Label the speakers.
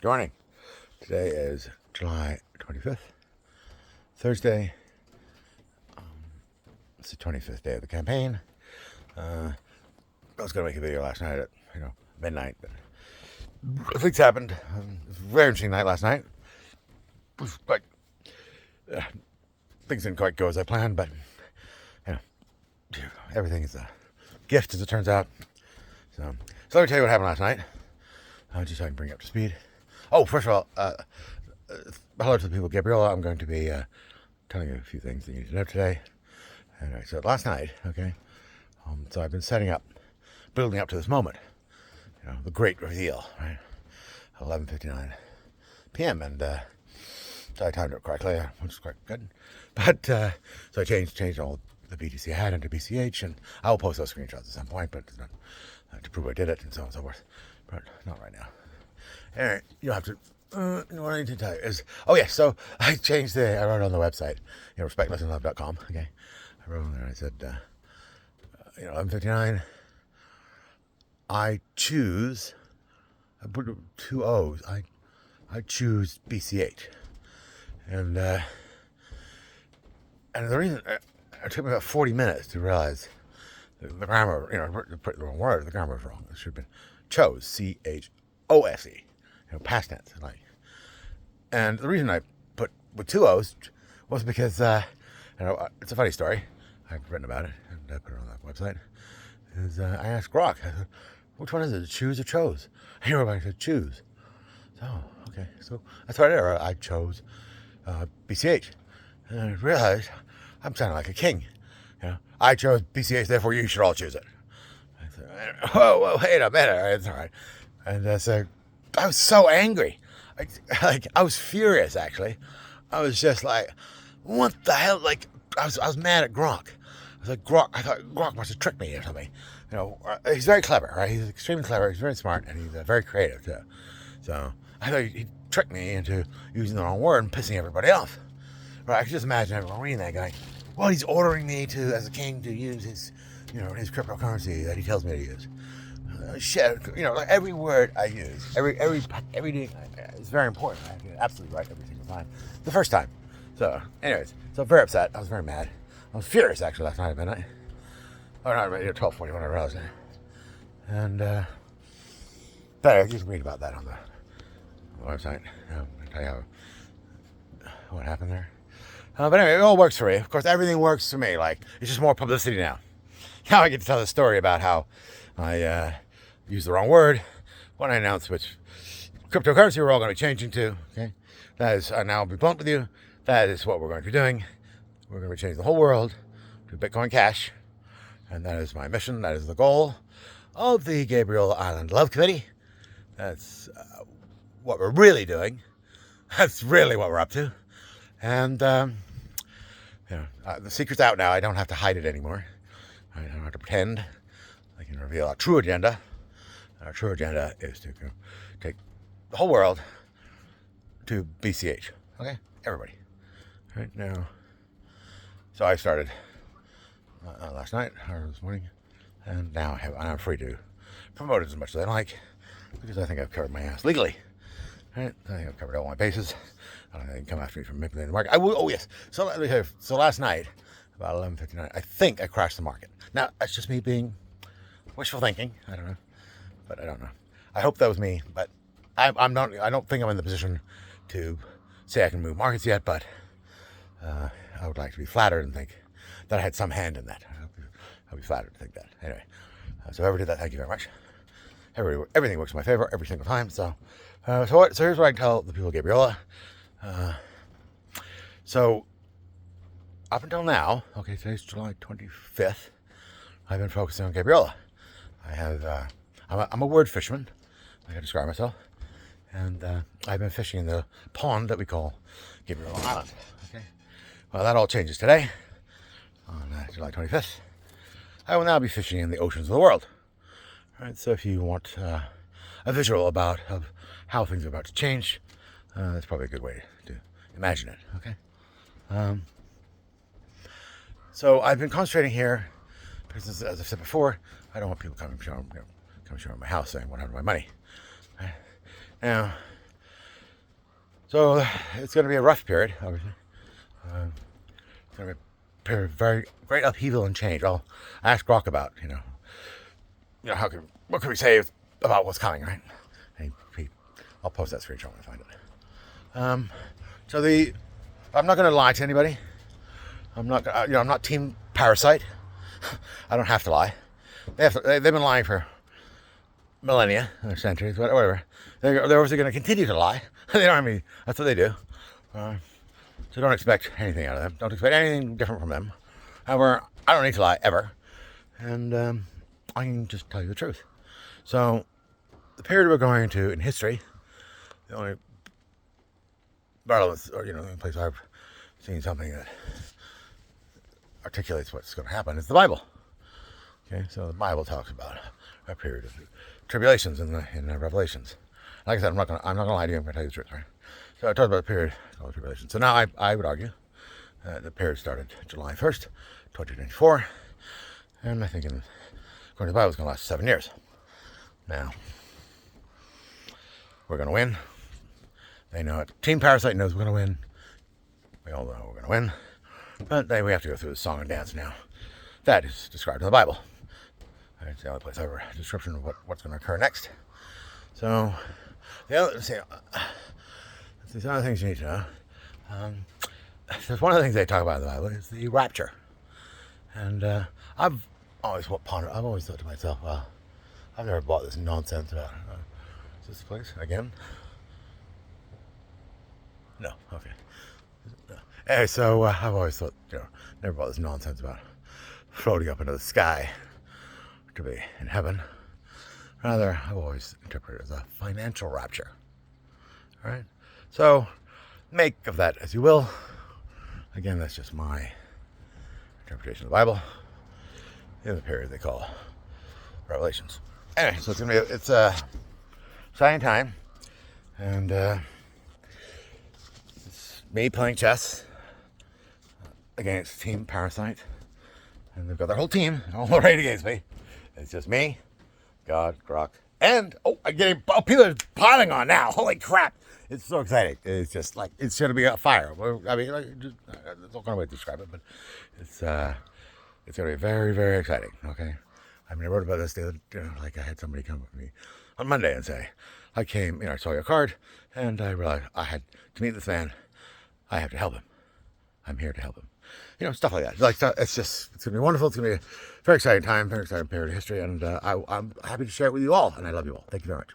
Speaker 1: Good morning. Today is July 25th, Thursday. It's the 25th day of the campaign. I was going to make a video last night at, midnight, but things happened. It was a very interesting night last night. It was like, things didn't quite go as I planned, but, everything is a gift, as it turns out. So let me tell you what happened last night, just so I can bring you up to speed. Oh, first of all, hello to the people of Gabriola. I'm going to be telling you a few things that you need to know today. Anyway, so last night, so I've been building up to this moment, the great reveal, right? 11:59 p.m. and so I timed it correctly, which is quite good. But so I changed all the BTC I had into BCH, and I will post those screenshots at some point, but it's not to prove I did it and so on and so forth. But not right now. Anyway, you'll have to. What I need to tell you is, so I wrote on the website, respectlessinlove.com. Okay, I wrote on there. I said, 11:59. I put two O's. I choose BC8, and the reason it took me about 40 minutes to realize the grammar. Put the wrong word. The grammar was wrong. It should have been chose. CHOSE. Past tense, and the reason I put with two O's was because, it's a funny story. I've written about it, and I put it on that website. I asked Grok, I said, which one is it, choose or chose? And everybody said, choose. So, okay, so that's what I did. I chose BCH, and I realized I'm sounding like a king. I chose BCH, therefore you should all choose it. I said, whoa, wait a minute, it's all right. And so I was so angry. I was furious, actually. I was just like, what the hell? I was mad at Grok. I was like, I thought Grok must have tricked me or something. He's very clever, right? He's extremely clever. He's very smart, and he's very creative, too. So I thought he tricked me into using the wrong word and pissing everybody off. Right? I could just imagine everyone reading that going, well, he's ordering me to, as a king, to use his cryptocurrency that he tells me to use. Shit, every word I use, everything is very important. I get it absolutely right every single time. The first time. So, anyways, I'm very upset. I was very mad. I was furious, actually, last night at midnight. Oh, not at 12:40 when I realized it. And, but you can read about that on the website. I'll tell you what happened there. But anyway, it all works for me. Of course, everything works for me. It's just more publicity now. Now I get to tell the story about how I used the wrong word when I announced which cryptocurrency we're all going to be changing to. Okay, that is, now I'll be blunt with you. That is what we're going to be doing. We're going to be changing the whole world to Bitcoin Cash, and that is my mission. That is the goal of the Gabriola Island Love Committee. That's what we're really doing. That's really what we're up to. And the secret's out now. I don't have to hide it anymore. I don't have to pretend. I can reveal our true agenda. Our true agenda is to take the whole world to BCH. Okay? Everybody. Right now. So I started last night or this morning, and now I'm free to promote it as much as I like, because I think I've covered my ass legally. Right? I think I've covered all my bases. I don't think they can come after me for manipulating the market. I will. Oh yes. So last night, about 11:59, I think I crashed the market. Now that's just me being wishful thinking. I don't know, but I don't know. I hope that was me, but I'm not. I don't think I'm in the position to say I can move markets yet. But I would like to be flattered and think that I had some hand in that. I'll be flattered to think that. Anyway, so whoever did that, thank you very much. Everything works in my favor every single time. So here's what I tell the people of Gabriola. So up until now, okay, today's July 25th. I've been focusing on Gabriola. I'm a word fisherman, like I describe myself, and I've been fishing in the pond that we call Gabriola Island. Okay, well, that all changes today, on July 25th. I will now be fishing in the oceans of the world. All right, so if you want a visual of how things are about to change, that's probably a good way to imagine it. Okay. So I've been concentrating here because, as I've said before, I don't want people coming showing my house saying what happened to my money. Right? Now, So it's going to be a rough period, obviously. It's going to be a period of very great upheaval and change. I asked Grok about, what can we say about what's coming, right? I'll post that screenshot when I find it. I'm not going to lie to anybody. I'm not Team Parasite. I don't have to lie. They've been lying for millennia or centuries, whatever. They're obviously going to continue to lie. They don't. I mean, that's what they do. So don't expect anything out of them. Don't expect anything different from them. However, I don't need to lie ever, and I can just tell you the truth. So, the period we're going to in history, the only relevance, or the only place I've seen something that articulates what's going to happen is the Bible. Okay, so the Bible talks about a period of tribulations in the Revelations. Like I said, I'm not gonna lie to you. I'm gonna tell you the truth, right? So I talked about the period called tribulation. So now I would argue the period started July 1st, 2024, and I think according to the Bible, it's gonna last 7 years. Now we're gonna win. They know it. Team Parasite knows we're gonna win. We all know we're gonna win. But we have to go through the song and dance now. That is described in the Bible. It's the only place I have a description of what's going to occur next. So, there's other things you need to know. There's one of the things they talk about in the Bible is the rapture. And I've always thought to myself, well, I've never bought this nonsense about, is this the place again? No, okay. Anyway, so I've always thought, never bought this nonsense about floating up into the sky to be in heaven. Rather, I've always interpreted it as a financial rapture. All right? So, make of that as you will. Again, that's just my interpretation of the Bible in the period they call Revelations. Anyway, so it's a exciting time. And it's me playing chess against Team Parasite. And they've got their whole team all arrayed against me. It's just me, God, Grok, and people are piling on now. Holy crap! It's so exciting. It's just like it's going to be a fire. I mean, there's all kind of way to describe it, but it's going to be very, very exciting. Okay, I mean, I wrote about this the other, like I had somebody come with me on Monday and say, I saw your card, and I realized I had to meet this man. I have to help him. I'm here to help him. Stuff like that. It's going to be wonderful. It's going to be a very exciting time, very exciting period of history, and I'm happy to share it with you all, and I love you all. Thank you very much.